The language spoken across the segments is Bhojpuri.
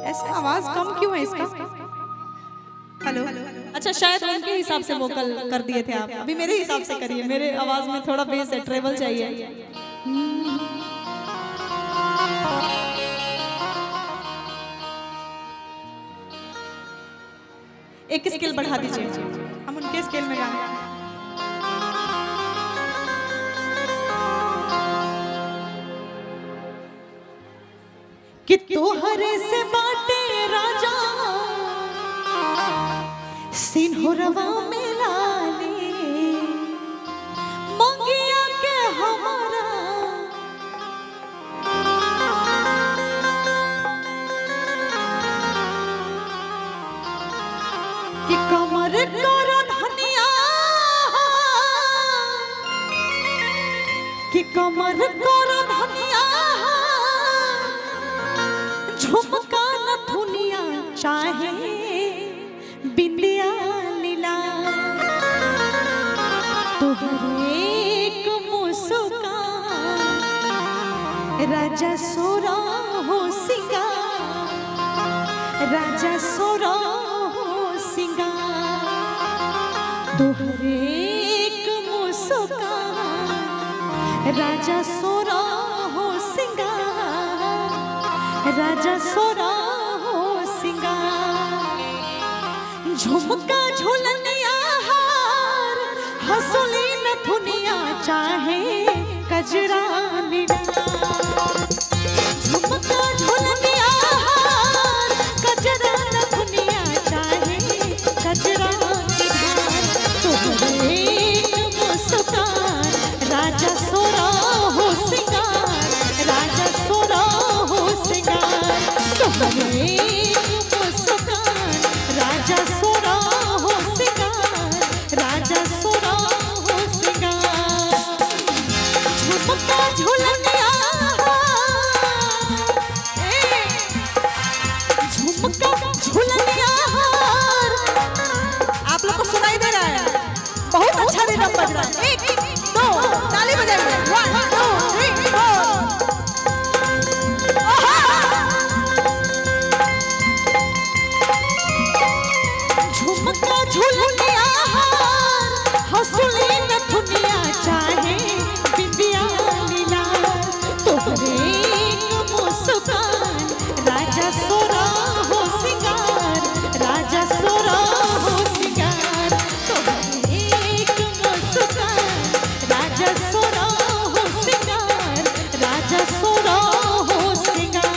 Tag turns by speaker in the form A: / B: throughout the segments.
A: ऐसा आवाज कम क्यों है इसका? हेलो, अच्छा शायद उनके हिसाब से वोकल कर दिए थे आप, अभी मेरे हिसाब से करिए, मेरे आवाज में थोड़ा बेस है, ट्रेबल चाहिए। एक स्केल बढ़ा दीजिए, हम उनके स्केल में गाएं। कि तोहरे से बाटे राजा सिंहरवा में लाली मंगिया के हमारा कि कमर कर धनिया कि कमर कर धनिया झुमका न धुनिया चाहे बिंदिया लीला तोहरे एक मुस्कान राजा सोरा हो सिंगार राजा सोरा हो सिंगार तोहरे एक मुस्कान राजा सोरा हो सिंगार राजा सोरा हो सिंगार झुमका झुलनिया हार हंसली न धुनिया चाहे कजरा नीला झुमका झुलनिया हार कजरा न धुनिया चाहे कजरा नीला तोहरे मुस्कान राजा सोरा हो सिंगार राजा सोरा हो सिंगार तोहरे मुस्कान राजा सोरा हो सिंगार राजा सोरा हो सिंगार झुमका झुलनिया झुमका झुलनिया आप लोग को सुनाई दे रहा है? बहुत अच्छा रिदम बज रहा है। 1 2 ताली बजाइए 1 2 3 4 झुमका झुलनिया हार हंसली न धुनिया चाहे बिंदिया लीला तोहरे मुस्कान राजा सोरा हो सिंगार राजा सोरा हो सिंगार तोहरे मुस्कान राजा सोरा हो सिंगार राजा सोरा हो सिंगार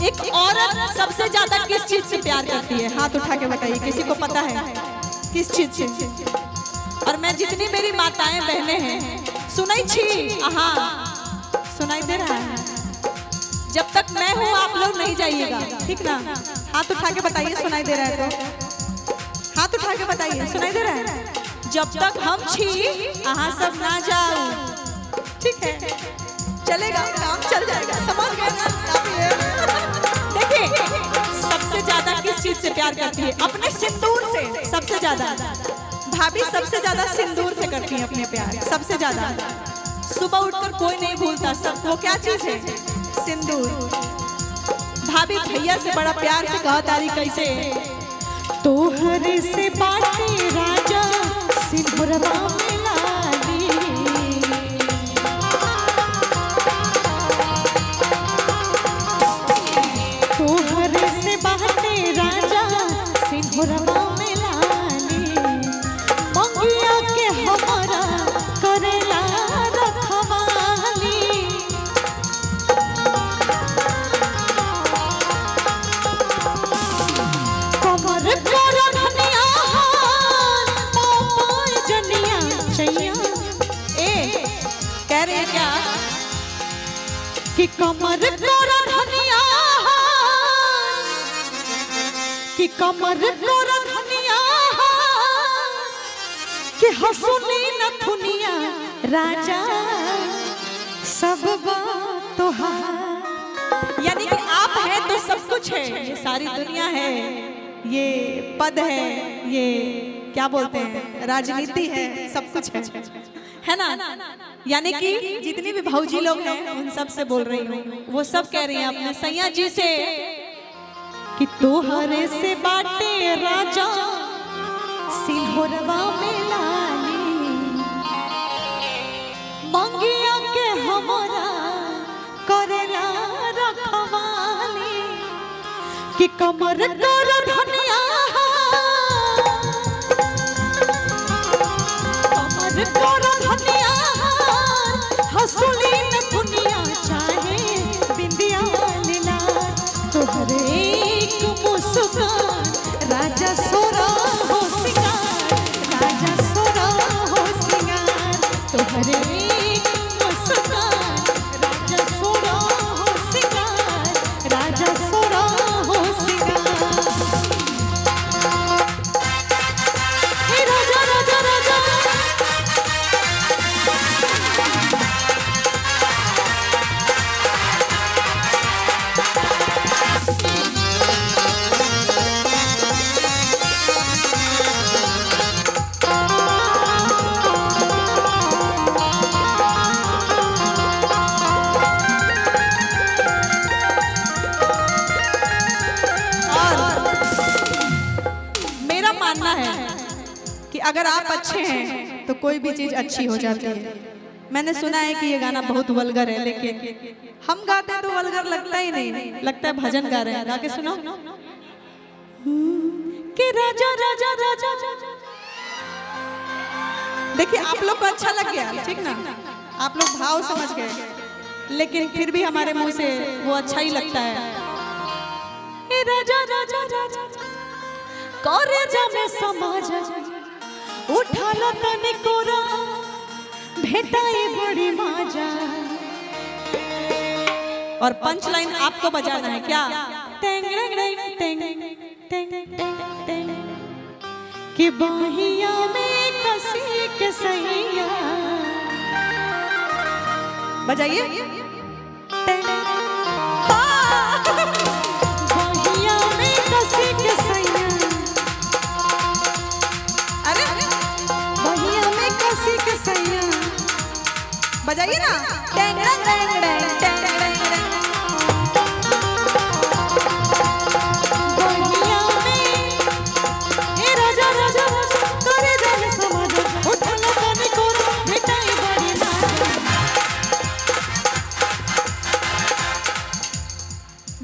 A: एक औरत सबसे ज्यादा किस चीज से प्यार करती है? हाथ उठा के बताइए, किसी को पता है किस चीज से? और मैं जितनी मेरी माताएं बहनें हैं सुनाई छी हाँ सुनाई दे रहा है। जब तक मैं हूँ आप लोग नहीं जाइएगा, ठीक ना? हाथ उठा के बताइए सुनाई दे रहा है तो हाथ उठा के बताइए सुनाई दे रहा है। जब तक हम छी हाँ सब ना जाओ, ठीक है? चलेगा, काम चल जाएगा, समझ गए ना? देखिए सबसे ज्यादा किस चीज से प्यार करती है? अपने सिंदूर से सबसे ज्यादा। भाभी सबसे ज्यादा सिंदूर से करती है अपने प्यार, सबसे ज्यादा। सुबह उठकर कोई नहीं भूलता, सबको क्या चीज है? सिंदूर। भाभी भैया से बड़ा प्यार से कहा तारी कैसे? तोहरे से बाटे राजा सिंदूरवा में लाली तोहरे से बाटे राजा सिंदूरवा में लाली मंगिया के हमारा करेला रखवाली कमर कर धनिया कहती है क्या कि कमर कोरा धनिया, कि कमर कोरा धनिया, कि हंसुनी नथुनिया राजा सब बात तो है। यानी कि आप हैं तो सब कुछ है, ये सारी दुनिया है, ये पद है, ये क्या बोलते हैं राजनीति है, सब कुछ है ना। यानी कि जितनी भी भौजी लोग हैं उन सब से बोल रही हूँ, वो सब कह रही हैं अपने सैया जी से कि तोहरे से बाटे राजा सिंहरवा में लाली, मंगिया के हमरा करेला रखवाली, कि कमर कर धनिया, कमर कर धनिया, हंसुली नथुनिया चाहे बिंदिया लीला, तोहरे एक मुस्कान राजा सोरा हो सिंगार, राजा सोरा हो सिंगार, तोहरे एक मुस्कान राजा सोरा हो सिंगार, राजा सोरा हो सिंगार। हे राजा राजा राजा कि अगर आप अच्छे हैं तो कोई भी चीज अच्छी हो जाती है। मैंने सुना है कि ये गाना बहुत वल्गर है, लेकिन हम गाते तो वल्गर लगता ही नहीं, लगता है भजन गा रहे हैं। गा के सुनो कि राजा राजा राजा। देखिए आप लोग को अच्छा लग गया, ठीक ना, आप लोग भाव समझ गए, लेकिन फिर भी हमारे मुंह से वो अच्छा ही लगता है। राजा राजा राजा करे जामे समाज उठाला तने कोरा भेटाई बड़ी माजा। और पंच लाइन आपको बजाना है क्या? Tang tang tang tang tang tang कि बाहिया में कसी के सैया। बजाइए बाहिया में कसी के सैया। अरे बाहिया में कसी के सैया बजाइए ना। टेंग टेंग टेंग टेंग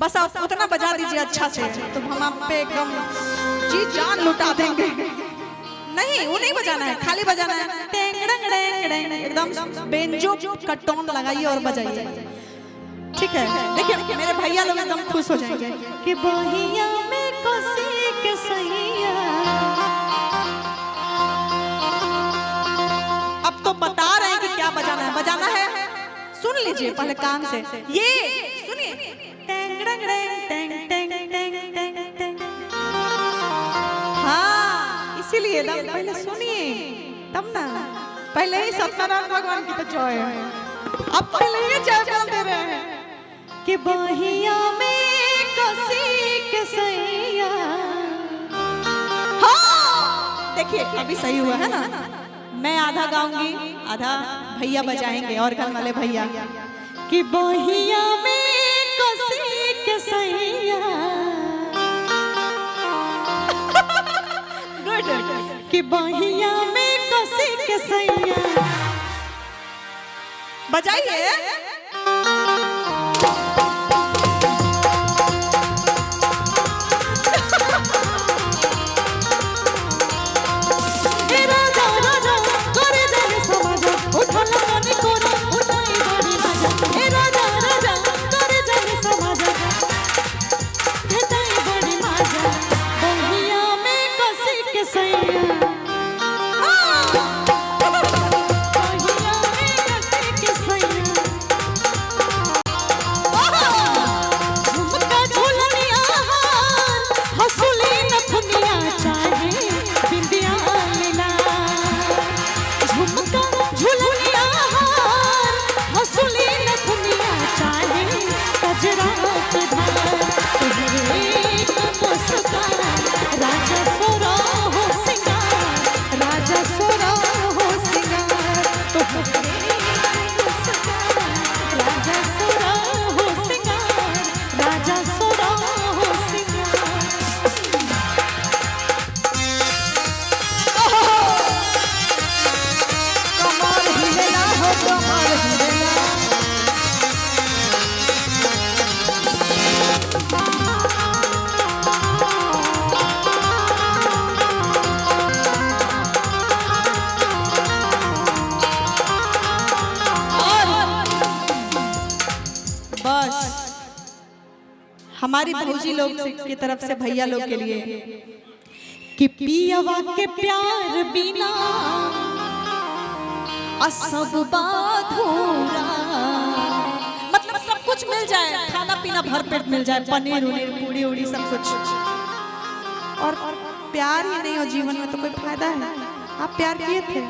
A: बस आप उतना बजा दीजिए अच्छा से, तो हम आप पे एकदम जी जान लुटा देंगे। नहीं वो नहीं बजाना है, खाली बजाना है टेंग टेंग टेंग, एकदम बेंजो का टोन लगाइए और बजाइए, ठीक है? देखिए मेरे भैया लोग एकदम खुश हो जाएंगे कि बहिया में कसी के सैया। अब तो बता रहे हैं कि क्या बजाना है, बजाना है सुन लीजिए पहले कान से, ये सुनिए tang tang tang tang tang tang tang. हाँ इसीलिए पहले सुनिए तब ना, पहले ही सत्यनारायण भगवान की तो जय है, अब पहले ही जय बोल दे रहे हैं कि बहिया में कसी के सैया। हाँ देखिए अभी सही हुआ है ना, मैं आधा गाऊंगी आधा भैया बजाएंगे और घर वाले भैया कि बहिया में कसी के सैया। गुड कि बहिया में कसी के सैया बजाइए। सैया हमारी भौजी लोग की तरफ से भैया लोग के लिए कि पियवा के प्यार बिना सब बाधूरा, मतलब सब कुछ मिल जाए, खाना पीना भरपेट मिल जाए, पनीर उनीर पूड़ी उड़ी सब कुछ, और प्यार ही नहीं हो जीवन में तो कोई फायदा है। आप प्यार किए थे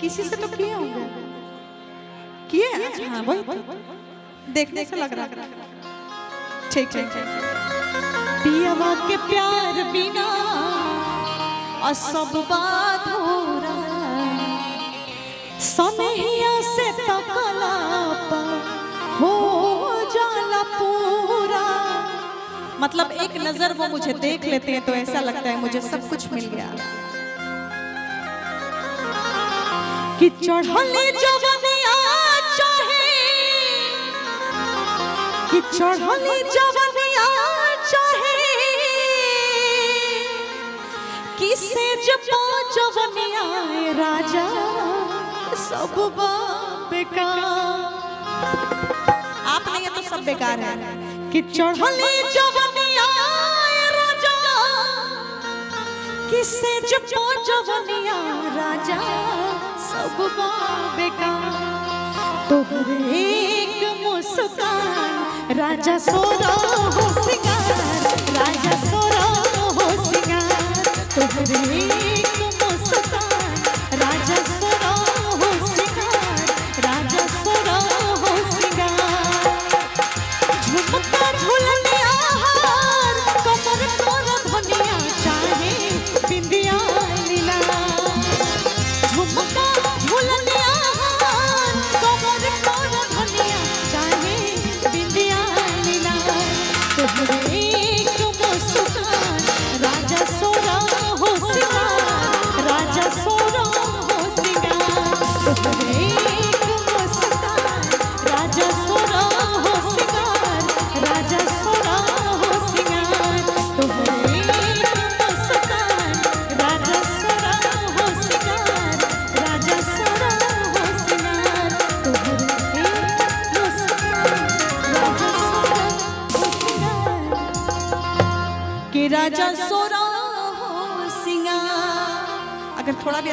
A: किसी से तो किए होंगे, किए? हाँ वही तो देखने से लग रहा। ठीक ठीक पियवा के प्यार बिना सब बाधूरा, सनहिया से तकला हो जाला पूरा, मतलब एक नजर वो मुझे देख लेते हैं तो ऐसा लगता है मुझे सब कुछ मिल गया। कि चढ़ले जवनिया चाहे, कि चढ़ले जवनिया चाहे, किसे जपो जवनिया राजा सब बेकार। आप नहीं है तो सब बेकार है। कि चढ़ले जवनिया राजा, किसे जपो जवनिया राजा सब बेकार। तोहरे एक मुस्कान राजा सोरा हो सिंगार, राजा सोरा हो सिंगार। तोहरे एक मुस्कान राजा सोरा हो सिंगार, राजा सोरा हो सिंगार। झुमका झुलने आहार कमर तोर धनिया चाहे बिंदिया लीला। झुमका झुलने आहार कमर तोर धनिया चाहे बिंदिया लीला। तोहरे एक मुस्कान राजा सोरा हो सिंगार, राजा सोरा हो सिंगार। तोहरे एक मुस्कान राजा सोरा हो सिंगार, राजा सोरा हो सिंगार। तोहरे एक मुस्कान राजा सोरा हो सिंगार, राजा सोरा हो सिंगार। तोहरे एक मुस्कान राजा सोरा हो सिंगार, कि राजा सोरा हो सिंगार। अगर थोड़ा भी